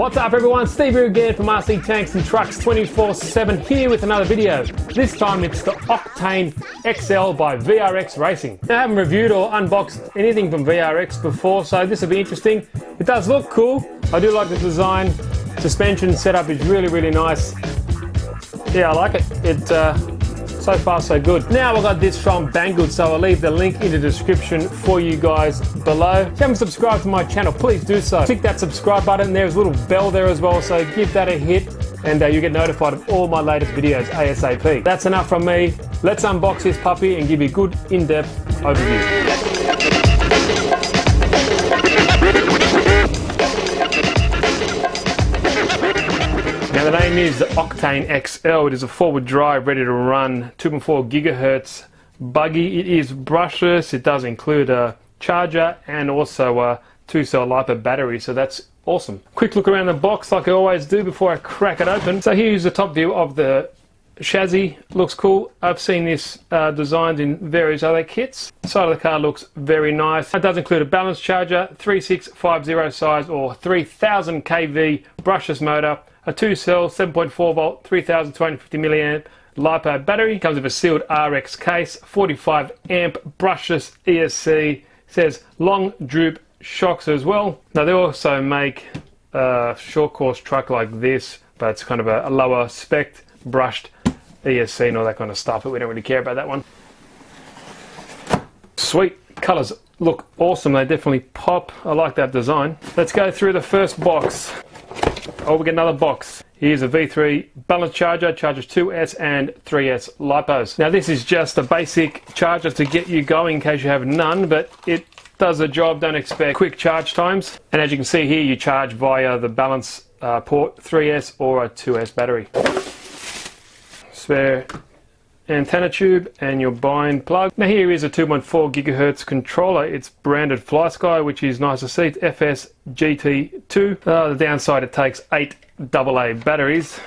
What's up everyone, Steve here again from RC Tanks and Trucks 24/7 here with another video. This time it's the Octane XL by VRX Racing. Now, I haven't reviewed or unboxed anything from VRX before, so this will be interesting. It does look cool. I do like the design. Suspension setup is really nice. Yeah, I like it. So far so good. Now I got this from Banggood, so I'll leave the link in the description for you guys below. If you haven't subscribed to my channel, please do so. Click that subscribe button. There's a little bell there as well, so give that a hit and you get notified of all my latest videos ASAP. That's enough from me. Let's unbox this puppy and give you a good in-depth overview. Now the name is the Octane XL. It is a forward drive, ready to run, 2.4 gigahertz buggy. It is brushless. It does include a charger and also a 2-cell LiPo battery, so that's awesome. Quick look around the box like I always do before I crack it open. So here's the top view of the chassis. Looks cool. I've seen this designed in various other kits. The side of the car looks very nice. It does include a balance charger, 3650 size or 3000 kV brushless motor, a 2-cell 7.4 volt 3250 milliamp LiPo battery. Comes with a sealed RX case, 45 amp brushless ESC. Says long droop shocks as well. Now they also make a short course truck like this, but it's kind of a lower spec brushed ESC and all that kind of stuff, but we don't really care about that one. Sweet. Colors look awesome. They definitely pop. I like that design. Let's go through the first box. Oh, we get another box. Here's a V3 balance charger, charges 2S and 3S LiPos. Now this is just a basic charger to get you going in case you have none, but it does the job. Don't expect quick charge times. And as you can see here, you charge via the balance port 3S or a 2S battery. Spare antenna tube and your bind plug. Now here is a 2.4 gigahertz controller. It's branded FlySky, which is nice to see. It's FS GT2. The downside, it takes 8 AA batteries.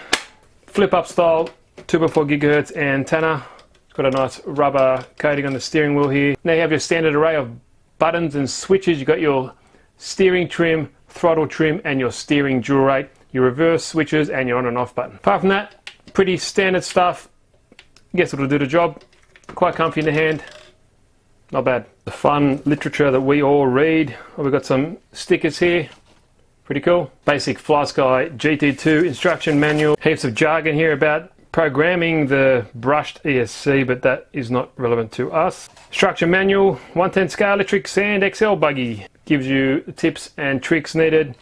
Flip up style 2.4 gigahertz antenna. It's got a nice rubber coating on the steering wheel here. Now you have your standard array of buttons and switches. You've got your steering trim, throttle trim and your steering dual rate, your reverse switches and your on and off button. Apart from that, pretty standard stuff. Guess it'll do the job. Quite comfy in the hand. Not bad. The fun literature that we all read. Well, we've got some stickers here. Pretty cool. Basic FlySky GT2 instruction manual. Heaps of jargon here about programming the brushed ESC, but that is not relevant to us. Instruction manual. 110 scale electric sand XL buggy. Gives you tips and tricks needed.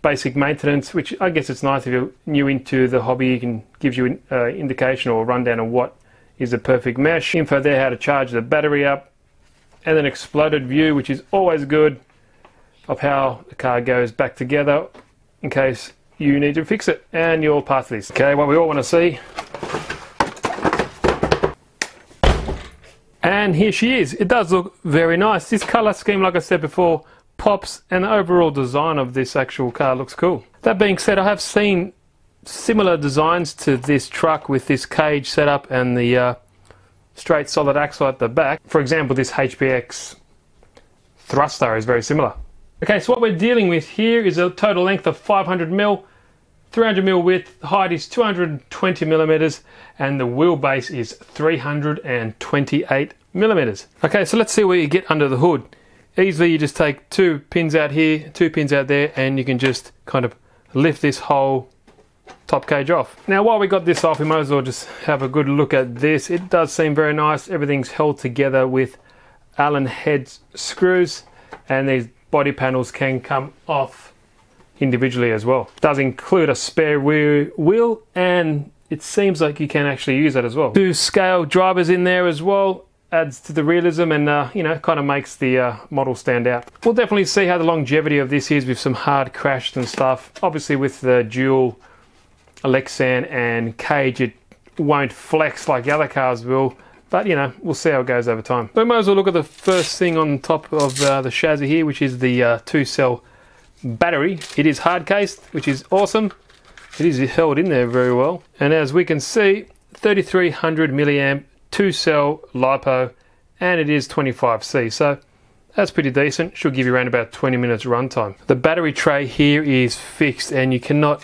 Basic maintenance, which I guess it's nice if you're new into the hobby. It can give you an indication or a rundown of what is the perfect mesh. Info there how to charge the battery up, and an exploded view, which is always good, of how the car goes back together in case you need to fix it, and your parts list. Okay, what we all want to see. And here she is. It does look very nice. This color scheme, like I said before, pops, and the overall design of this actual car looks cool. That being said, I have seen similar designs to this truck with this cage setup and the straight solid axle at the back. For example, this HPX thruster is very similar. Okay, so what we're dealing with here is a total length of 500mm, 300mm width, height is 220mm, and the wheelbase is 328mm. Okay, so let's see what you get under the hood. Easily you just take 2 pins out here, 2 pins out there, and you can just kind of lift this whole top cage off. Now while we got this off, we might as well just have a good look at this. It does seem very nice. Everything's held together with Allen head screws, and these body panels can come off individually as well. It does include a spare wheel, and it seems like you can actually use that as well. 2 scale drivers in there as well. Adds to the realism and you know, kind of makes the model stand out. We'll definitely see how the longevity of this is with some hard crashes and stuff. Obviously with the dual Lexan and cage, it won't flex like the other cars will, but you know, we'll see how it goes over time. We might as well look at the first thing on top of the chassis here, which is the 2-cell battery. It is hard cased, which is awesome. It is held in there very well, and as we can see, 3300 milliamp 2-cell LiPo, and it is 25C, so That's pretty decent. Should give you around about 20 minutes runtime. The battery tray here is fixed and you cannot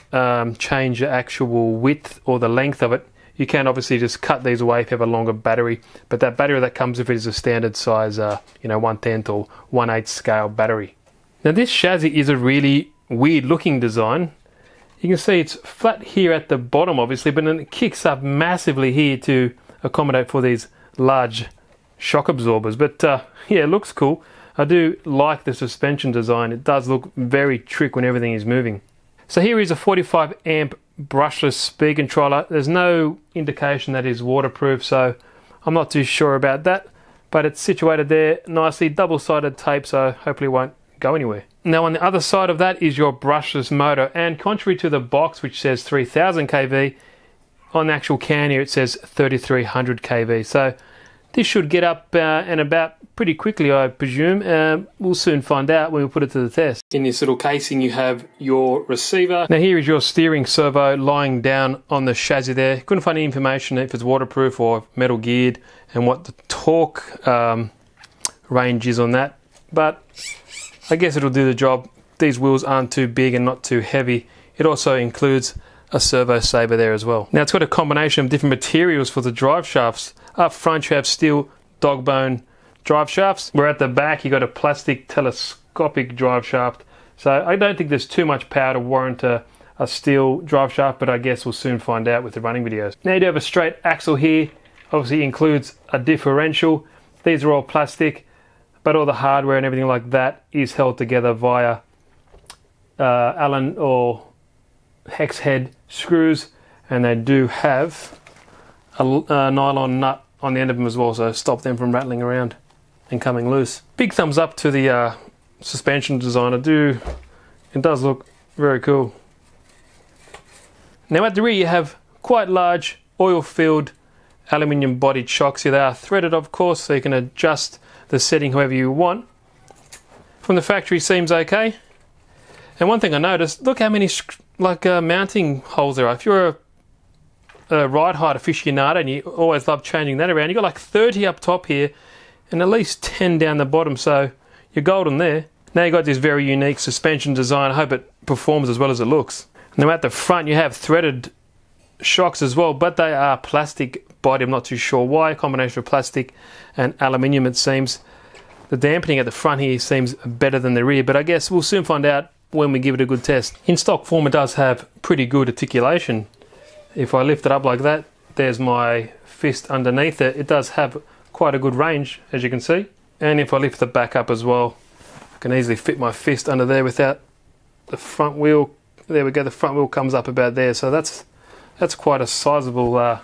change the actual width or the length of it. You can obviously just cut these away if you have a longer battery, but that battery that comes with it is a standard size, 1/10 or 1/8 scale battery. Now this chassis is a really weird looking design. You can see it's flat here at the bottom obviously, but then it kicks up massively here to accommodate for these large shock absorbers. But yeah, it looks cool. I do like the suspension design. It does look very trick when everything is moving. So here is a 45 amp brushless speed controller. There's no indication that it's waterproof, so I'm not too sure about that, but it's situated there nicely, double-sided tape, so hopefully it won't go anywhere. Now on the other side of that is your brushless motor, and contrary to the box which says 3000 kV, on the actual can here it says 3300 kV, so this should get up and about pretty quickly, I presume. We'll soon find out when we put it to the test. In this little casing you have your receiver. Now here is your steering servo lying down on the chassis there. Couldn't find any information if it's waterproof or metal geared and what the torque range is on that, but I guess it'll do the job. These wheels aren't too big and not too heavy. It also includes a servo saver there as well. Now it's got a combination of different materials for the drive shafts. Up front you have steel dog bone drive shafts, where at the back you got a plastic telescopic drive shaft. So I don't think there's too much power to warrant a steel drive shaft, but I guess we'll soon find out with the running videos. Now you do have a straight axle here, obviously includes a differential. These are all plastic, but all the hardware and everything like that is held together via Allen or hex head screws, and they do have a nylon nut on the end of them as well, so stop them from rattling around and coming loose. Big thumbs up to the suspension design. It does look very cool. Now at the rear you have quite large oil-filled aluminium bodied shocks here. They are threaded of course, so you can adjust the setting however you want. From the factory seems okay. And one thing I noticed, look how many mounting holes there are. If you're a ride height aficionado and you always love changing that around, you got like 30 up top here and at least 10 down the bottom, so you're golden there. Now you got this very unique suspension design. I hope it performs as well as it looks. Now at the front you have threaded shocks as well, but they are plastic body. I'm not too sure why. A combination of plastic and aluminium it seems. The dampening at the front here seems better than the rear, but I guess we'll soon find out when we give it a good test. In stock form it does have pretty good articulation. If I lift it up like that, there's my fist underneath it. It does have quite a good range, as you can see. And if I lift the back up as well, I can easily fit my fist under there without the front wheel. There we go, the front wheel comes up about there, so that's quite a sizable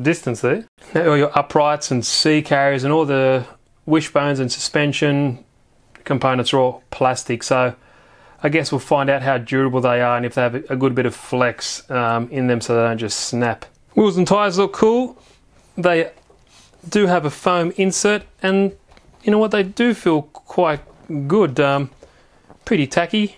distance there. Now all your uprights and C carriers and all the wishbones and suspension components are all plastic, so I guess we'll find out how durable they are and if they have a good bit of flex in them so they don't just snap. Wheels and tyres look cool. They do have a foam insert, and you know what, they do feel quite good. Pretty tacky.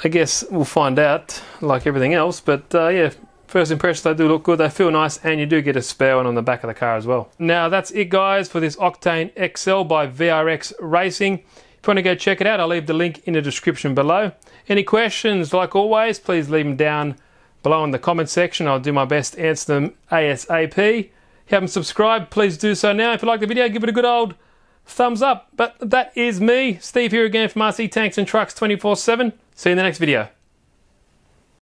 I guess we'll find out like everything else, but yeah, first impressions, they do look good. They feel nice, and you do get a spare one on the back of the car as well. Now that's it guys for this Octane XL by VRX Racing. If you want to go check it out, I'll leave the link in the description below. Any questions, like always, please leave them down below in the comment section. I'll do my best to answer them ASAP. If you haven't subscribed, please do so now. If you like the video, give it a good old thumbs up. But that is me, Steve here again from RC Tanks and Trucks 24/7. See you in the next video.